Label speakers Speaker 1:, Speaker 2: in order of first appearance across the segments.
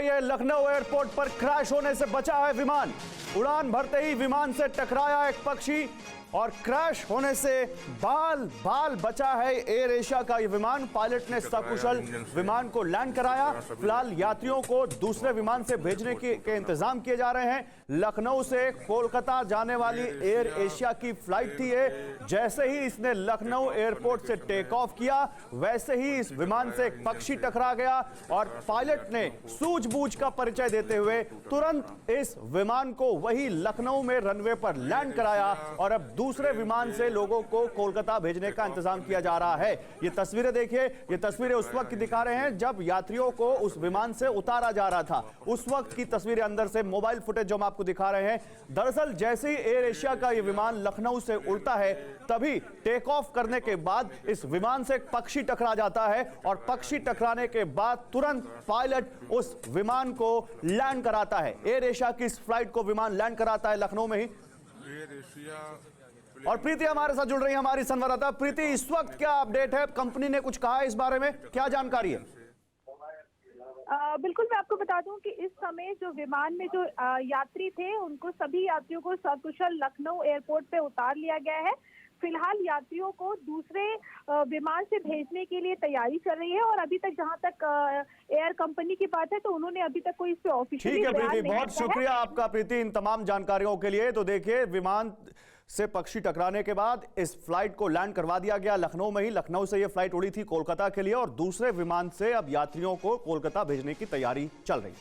Speaker 1: रही है। लखनऊ एयरपोर्ट पर क्रैश होने से बचा है विमान। उड़ान भरते ही विमान से टकराया एक पक्षी और क्रैश होने से बाल बचा है एयर एशिया का ये विमान। पायलट ने सकुशल विमान को लैंड कराया। फिलहाल यात्रियों को दूसरे विमान से भेजने के इंतजाम किए जा रहे हैं। लखनऊ से कोलकाता जाने वाली एयर एशिया की फ्लाइट थी ये। जैसे ही इसने लखनऊ एयरपोर्ट से टेक ऑफ किया वैसे ही इस विमान से एक पक्षी टकरा गया और पायलट ने सूझबूझ का परिचय देते हुए तुरंत इस विमान को वही लखनऊ में रनवे पर लैंड कराया और अब दूसरे विमान से लोगों को कोलकाता भेजने का इंतजाम किया जा रहा है। ये तस्वीरें देखिए, ये तस्वीरें उस वक्त की दिखा रहे हैं जब यात्रियों को उस विमान से उतारा जा रहा था। उस वक्त की तस्वीरें अंदर से मोबाइल फुटेज जो हम आपको दिखा रहे हैं। दरअसल जैसे ही एयर एशिया का ये विमान लखनऊ से उड़ता है तभी टेक ऑफ करने के बाद इस विमान से एक पक्षी टकरा जाता है और पक्षी टकराने के बाद तुरंत पायलट उस विमान को लैंड कराता है। एयर एशिया की इस फ्लाइट को विमान लैंड कराता है लखनऊ में ही।
Speaker 2: एयर एशिया
Speaker 1: और प्रीति हमारे साथ जुड़ रही है, हमारी संवाददाता। प्रीति, इस वक्त क्या अपडेट है? कंपनी ने कुछ कहा है इस बारे में, क्या जानकारी है?
Speaker 3: बिल्कुल, मैं आपको बता दूं कि इस समय जो विमान में जो यात्री थे उनको सभी यात्रियों को सकुशल लखनऊ एयरपोर्ट पे उतार लिया गया है। फिलहाल यात्रियों को दूसरे विमान से भेजने के लिए तैयारी चल रही है और अभी तक जहां तक एयर कंपनी की बात है तो उन्होंने अभी तक कोई इस पे ऑफिशियली
Speaker 1: ठीक है प्रीति, बहुत शुक्रिया आपका प्रीति इन तमाम जानकारियों के लिए। तो देखिए, विमान से पक्षी टकराने के बाद इस फ्लाइट को लैंड करवा दिया गया लखनऊ में ही। लखनऊ से यह फ्लाइट उड़ी थी कोलकाता के लिए और दूसरे विमान से अब यात्रियों को कोलकाता भेजने की तैयारी चल रही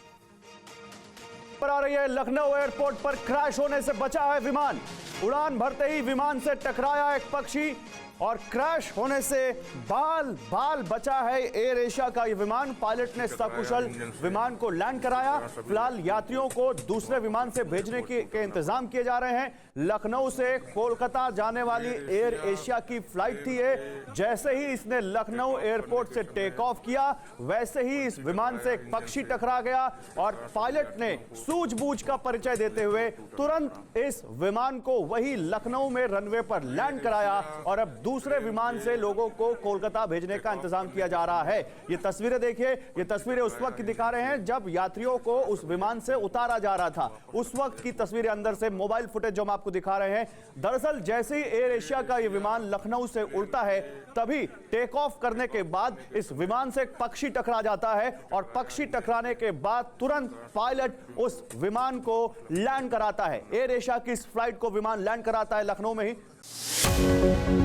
Speaker 1: पर आ रही है। लखनऊ एयरपोर्ट पर क्रैश होने से बचा है विमान। उड़ान भरते ही विमान से टकराया एक पक्षी और क्रैश होने से बाल बचा है एयर एशिया का ये विमान। पायलट ने सकुशल विमान को लैंड कराया। फिलहाल यात्रियों को दूसरे विमान से भेजने के इंतजाम किए जा रहे हैं। लखनऊ से कोलकाता जाने वाली एयर एशिया की फ्लाइट थी ये। जैसे ही इसने लखनऊ एयरपोर्ट से टेक ऑफ किया वैसे ही इस विमान से एक पक्षी टकरा गया और पायलट ने सूझबूझ का परिचय देते हुए तुरंत इस विमान को वही लखनऊ में रनवे पर लैंड कराया और अब दूसरे विमान से लोगों को कोलकाता भेजने का इंतजाम किया जा रहा है। ये तस्वीरें देखिए, ये तस्वीरें उस वक्त की दिखा रहे हैं जब यात्रियों को उस विमान से उतारा जा रहा था। उस वक्त की तस्वीरें अंदर से मोबाइल फुटेज जो हम आपको दिखा रहे हैं। दरअसल जैसे ही एयर एशिया का ये विमान लखनऊ से उड़ता है तभी टेक ऑफ करने के बाद इस विमान से एक पक्षी टकरा जाता है और पक्षी टकराने के बाद तुरंत पायलट उस विमान को लैंड कराता है। एयर एशिया की इस फ्लाइट को विमान लैंड कराता है लखनऊ में ही।